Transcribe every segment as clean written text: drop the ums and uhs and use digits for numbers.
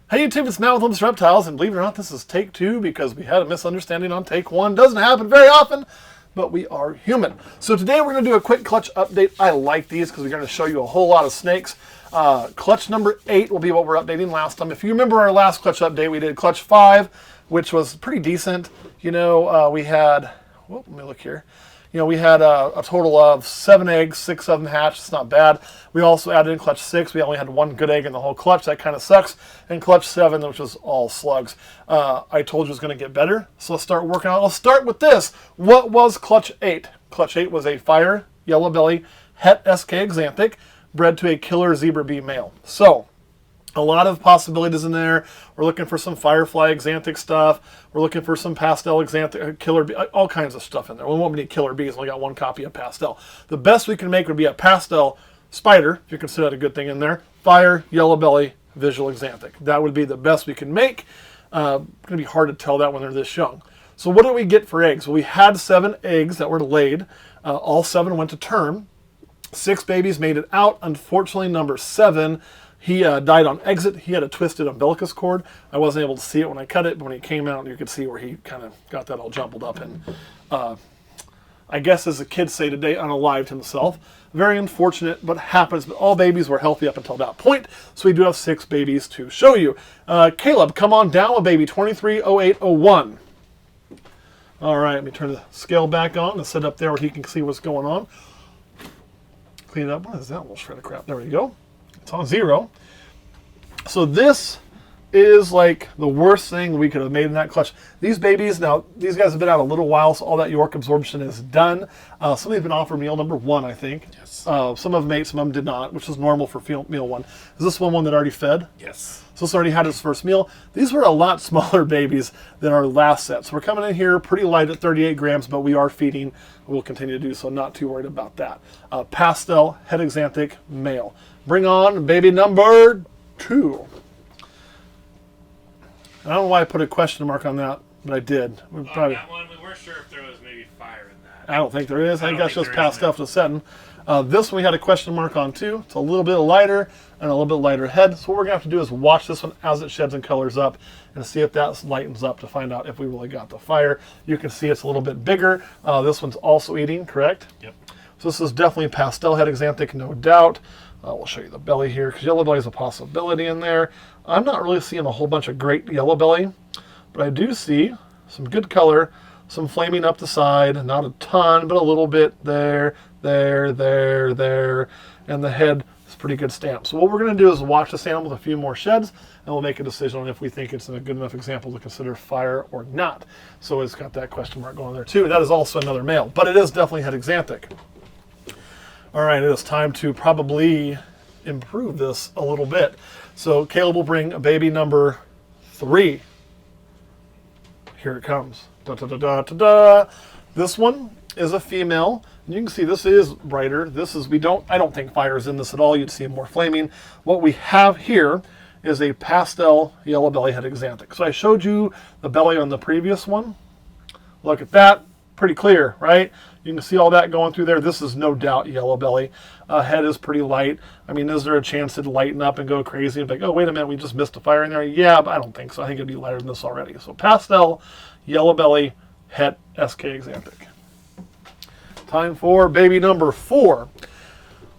Hey YouTube, it's Matt with Olympus Reptiles, and believe it or not, this is take 2 because we had a misunderstanding on take 1. Doesn't happen very often, but we are human. So today we're going to do a quick clutch update. I like these because we're going to show you a whole lot of snakes. Clutch number 8 will be what we're updating last time. If you remember our last clutch update, we did clutch 5, which was pretty decent. You know, we had, let me look here. You know, we had a total of 7 eggs, 6 of them hatched. It's not bad. We also added in clutch 6. We only had 1 good egg in the whole clutch. That kind of sucks. And clutch 7, which was all slugs. I told you it was going to get better, so let's start working on it. Let's start with this. What was clutch 8? Clutch 8 was a fire, yellow belly, het SK Axanthic, bred to a killer zebra bee male. So, a lot of possibilities in there. We're looking for some firefly Axanthic stuff. We're looking for some pastel Axanthic, killer bee, all kinds of stuff in there. We won't need killer bees. We only got 1 copy of pastel. The best we can make would be a pastel spider, if you consider that a good thing in there. Fire, yellow belly, visual Axanthic. That would be the best we can make. Going to be hard to tell that when they're this young. So what did we get for eggs? Well, we had 7 eggs that were laid. All 7 went to term. 6 babies made it out. Unfortunately, number 7, he died on exit. He had a twisted umbilicus cord. I wasn't able to see it when I cut it, but when he came out, you could see where he kind of got that all jumbled up. And I guess, as the kids say today, unalived himself. Very unfortunate, but happens. But all babies were healthy up until that point. So we do have 6 babies to show you. Caleb, come on down with baby 230801. All right, let me turn the scale back on and set up there where he can see what's going on. Clean it up. What is that little shred of crap? There we go. It's on 0. So this is like the worst thing we could have made in that clutch. These babies, now these guys have been out a little while, so all that York absorption is done. Some of them have been offered meal number 1, I think. Yes. Some of them ate, some of them did not, which is normal for meal 1. Is this one that already fed? Yes. So this already had his first meal. These were a lot smaller babies than our last set. So we're coming in here pretty light at 38 grams, but we are feeding. We'll continue to do so, not too worried about that. Pastel, het Axanthic, male. Bring on baby number 2. I don't know why I put a question mark on that, but I did. On that one, we weren't sure if there was maybe fire in that. I don't think there is. I think that's just past stuff to setting. This one we had a question mark on too. It's a little bit lighter and a little bit lighter head. So what we're going to have to do is watch this one as it sheds and colors up and see if that lightens up to find out if we really got the fire. You can see it's a little bit bigger. This one's also eating, correct? Yep. So this is definitely pastel het Axanthic, no doubt. We'll show you the belly here because yellow belly is a possibility in there. I'm not really seeing a whole bunch of great yellow belly, but I do see some good color, some flaming up the side, not a ton, but a little bit there, and the head is pretty good stamp. So what we're going to do is watch this animal with a few more sheds, and we'll make a decision on if we think it's a good enough example to consider fire or not. So it's got that question mark going there too. That is also another male, but it is definitely het Axanthic. All right, it is time to probably improve this a little bit. So Caleb will bring a baby number 3. Here it comes. Da, da, da, da, da, da. This one is a female. And you can see this is brighter. This is, I don't think fire is in this at all. You'd see more flaming. What we have here is a pastel yellow belly het Axanthic. So I showed you the belly on the previous one. Look at that. Pretty clear, right? You can see all that going through there. This is no doubt yellow belly. Head is pretty light. I mean, is there a chance to lighten up and go crazy and be like, oh, wait a minute, we just missed a fire in there? Yeah, but I don't think so. I think it'd be lighter than this already. So pastel, yellow belly, het SK Axanthic. Time for baby number 4.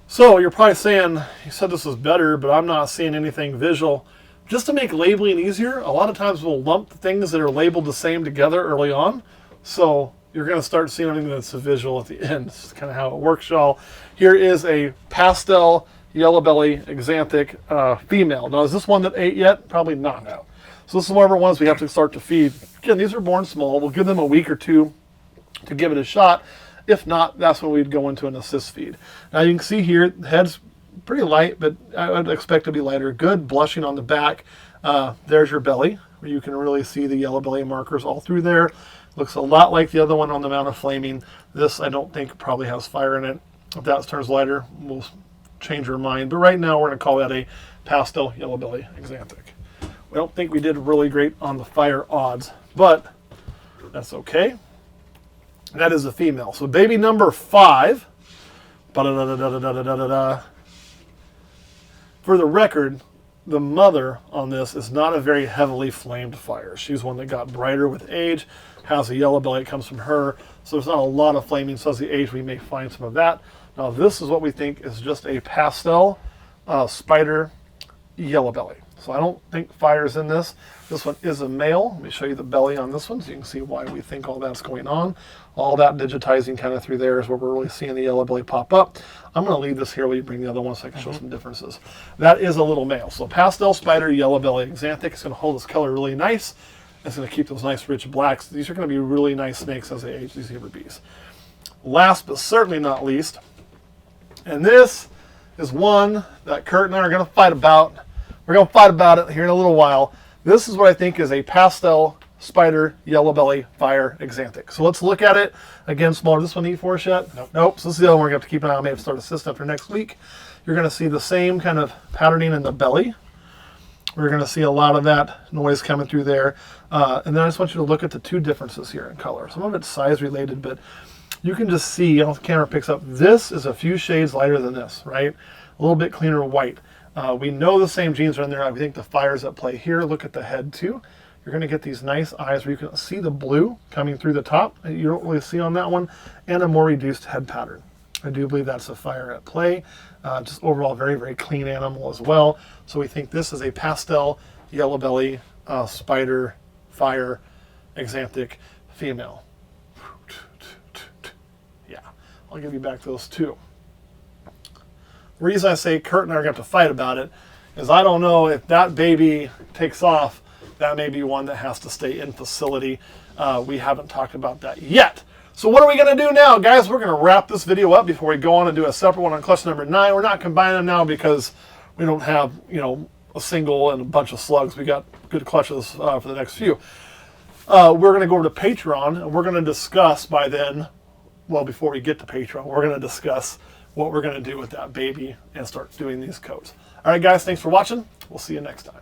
So you're probably saying, you said this was better, but I'm not seeing anything visual. Just to make labeling easier, a lot of times we'll lump things that are labeled the same together early on. So you're going to start seeing anything that's a visual at the end. This is kind of how it works, y'all. Here is a pastel yellow belly Axanthic female. Now, is this one that ate yet? Probably not. No. So this is one of our ones we have to start to feed. Again, these are born small. We'll give them a week or 2 to give it a shot. If not, that's when we'd go into an assist feed. Now you can see here, the head's pretty light, but I would expect to be lighter. Good blushing on the back. There's your belly, where you can really see the yellow belly markers all through there. Looks a lot like the other one on the amount of flaming. This, I don't think, probably has fire in it. If that turns lighter, we'll change our mind. But right now, we're going to call that a pastel yellow belly Axanthic. We don't think we did really great on the fire odds, but that's okay. That is a female. So baby number 5. For the record, the mother on this is not a very heavily flamed fire. She's one that got brighter with age, has a yellow belly, it comes from her, so there's not a lot of flaming. So as the age, we may find some of that. Now this is what we think is just a pastel spider yellow belly. So I don't think fire's in this. This one is a male. Let me show you the belly on this one so you can see why we think all that's going on. All that digitizing kind of through there is where we're really seeing the yellow belly pop up. I'm going to leave this here while you bring the other one so I can show some differences. That is a little male. So pastel spider yellow belly Axanthic. It's going to hold its color really nice. It's going to keep those nice rich blacks. These are going to be really nice snakes as they age, these zebra bees. Last but certainly not least, and this is one that Kurt and I are going to fight about. We're going to fight about it here in a little while. This is what I think is a pastel spider yellow belly fire Axanthic. So let's look at it. Again, smaller. This one eat for us yet? Nope. So this is the other one we're going to have to keep an eye on. Maybe start assist after next week. You're going to see the same kind of patterning in the belly. We're going to see a lot of that noise coming through there. And then I just want you to look at the two differences here in color. Some of it's size related, but you can just see, I don't know if the camera picks up, this is a few shades lighter than this, right? A little bit cleaner white. We know the same genes are in there. I think the fire's at play here. Look at the head too. You're going to get these nice eyes where you can see the blue coming through the top. You don't really see on that one, and a more reduced head pattern. I do believe that's a fire at play. Just overall very, very clean animal as well. So we think this is a pastel yellow belly spider fire Axanthic female. Yeah, I'll give you back those two. The reason I say Kurt and I are going to have to fight about it is I don't know if that baby takes off. That may be one that has to stay in facility. We haven't talked about that yet. So what are we going to do now, guys? We're going to wrap this video up before we go on and do a separate one on clutch number 9. We're not combining them now because we don't have, you know, a single and a bunch of slugs. We got good clutches for the next few. We're going to go over to Patreon, and we're going to discuss by then, well, before we get to Patreon, we're going to discuss what we're going to do with that baby and start doing these codes. All right, guys, thanks for watching. We'll see you next time.